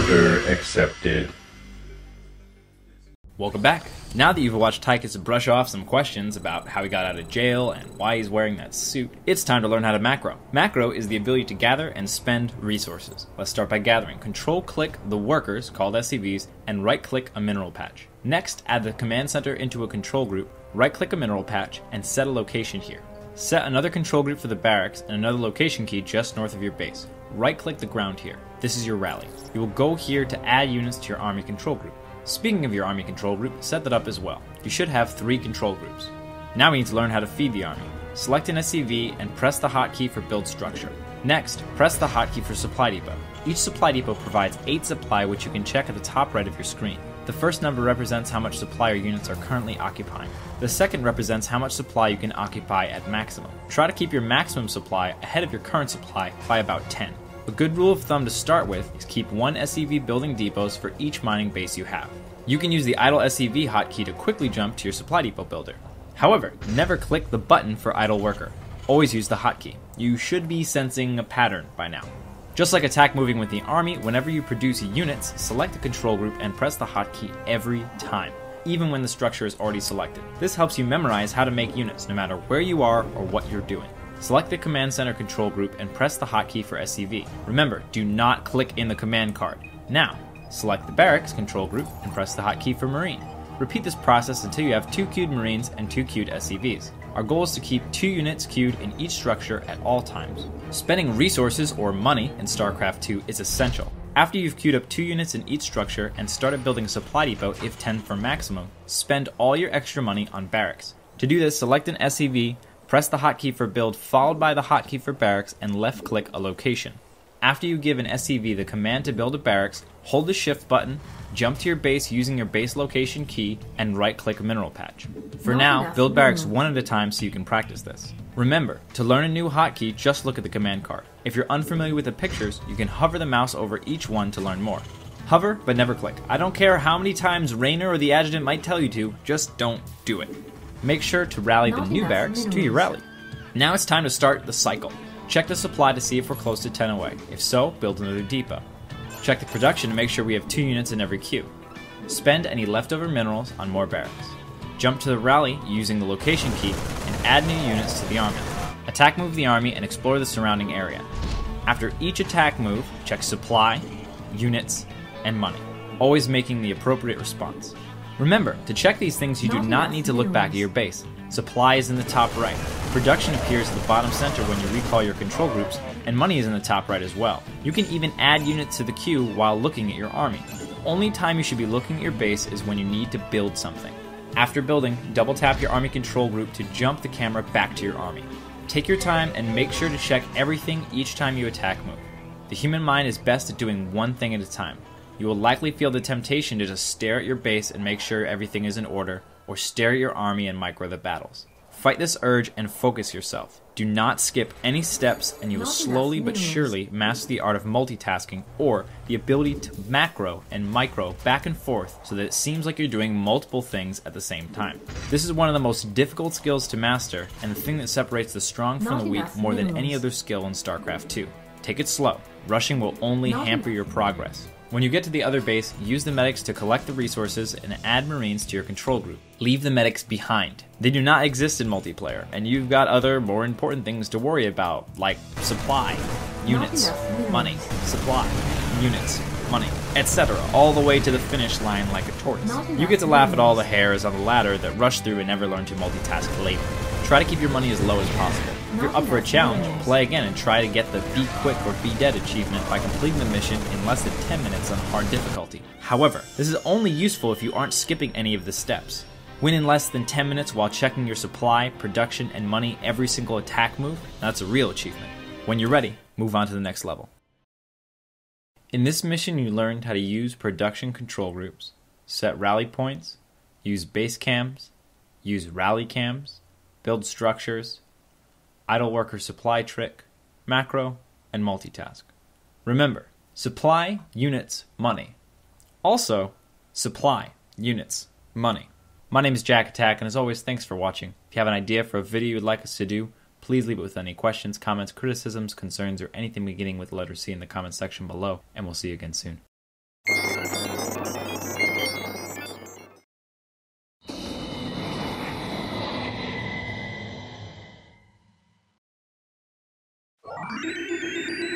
Order accepted. Welcome back. Now that you've watched Tychus brush off some questions about how he got out of jail and why he's wearing that suit, it's time to learn how to macro. Macro is the ability to gather and spend resources. Let's start by gathering. Control-click the workers, called SCVs, and right-click a mineral patch. Next, add the command center into a control group, right-click a mineral patch, and set a location here. Set another control group for the barracks and another location key just north of your base. Right-click the ground here. This is your rally. You will go here to add units to your army control group. Speaking of your army control group, set that up as well. You should have 3 control groups. Now we need to learn how to feed the army. Select an SCV and press the hotkey for build structure. Next, press the hotkey for supply depot. Each supply depot provides 8 supply, which you can check at the top right of your screen. The first number represents how much supply your units are currently occupying. The second represents how much supply you can occupy at maximum. Try to keep your maximum supply ahead of your current supply by about 10. A good rule of thumb to start with is keep 1 SCV building depots for each mining base you have. You can use the idle SCV hotkey to quickly jump to your supply depot builder. However, never click the button for idle worker. Always use the hotkey. You should be sensing a pattern by now. Just like attack moving with the army, whenever you produce units, select a control group and press the hotkey every time, even when the structure is already selected. This helps you memorize how to make units no matter where you are or what you're doing. Select the command center control group and press the hotkey for SCV. Remember, do not click in the command card. Now, select the barracks control group and press the hotkey for marine. Repeat this process until you have 2 queued marines and 2 queued SCVs. Our goal is to keep 2 units queued in each structure at all times. Spending resources or money in StarCraft 2 is essential. After you've queued up 2 units in each structure and started building a supply depot if 10 for maximum, spend all your extra money on barracks. To do this, select an SCV, press the hotkey for build followed by the hotkey for barracks and left click a location. After you give an SCV the command to build a barracks, hold the shift button, jump to your base using your base location key, and right click a mineral patch. For now, build barracks one at a time so you can practice this. Remember, to learn a new hotkey, just look at the command card. If you're unfamiliar with the pictures, you can hover the mouse over each one to learn more. Hover, but never click. I don't care how many times Rainer or the adjutant might tell you to, just don't do it. Make sure to rally the new barracks to your rally. Now it's time to start the cycle. Check the supply to see if we're close to 10 away. If so, build another depot. Check the production to make sure we have 2 units in every queue. Spend any leftover minerals on more barracks. Jump to the rally using the location key and add new units to the army. Attack move the army and explore the surrounding area. After each attack move, check supply, units, and money, always making the appropriate response. Remember, to check these things you do not need to look back at your base. Supply is in the top right, production appears at the bottom center when you recall your control groups, and money is in the top right as well. You can even add units to the queue while looking at your army. The only time you should be looking at your base is when you need to build something. After building, double tap your army control group to jump the camera back to your army. Take your time and make sure to check everything each time you attack move. The human mind is best at doing one thing at a time. You will likely feel the temptation to just stare at your base and make sure everything is in order, or stare at your army and micro the battles. Fight this urge and focus yourself. Do not skip any steps and you will slowly but surely master the art of multitasking, or the ability to macro and micro back and forth so that it seems like you're doing multiple things at the same time. This is one of the most difficult skills to master and the thing that separates the strong from the weak more than any other skill in StarCraft 2. Take it slow. Rushing will only hamper your progress. When you get to the other base, use the medics to collect the resources and add marines to your control group. Leave the medics behind. They do not exist in multiplayer, and you've got other, more important things to worry about, like supply, units, money, supply, units, money, etc., all the way to the finish line like a tortoise. You get to laugh at all the hares on the ladder that rush through and never learn to multitask later. Try to keep your money as low as possible. If you're up for a challenge, play again and try to get the Be Quick or Be Dead achievement by completing the mission in less than 10 minutes on hard difficulty. However, this is only useful if you aren't skipping any of the steps. Win in less than 10 minutes while checking your supply, production, and money every single attack move, that's a real achievement. When you're ready, move on to the next level. In this mission you learned how to use production control groups, set rally points, use base cams, use rally cams, build structures, idle worker supply trick, macro, and multitask. Remember, supply, units, money. Also, supply, units, money. My name is Jack Attack, and as always, thanks for watching. If you have an idea for a video you'd like us to do, please leave it with any questions, comments, criticisms, concerns, or anything beginning with the letter C in the comment section below, and we'll see you again soon.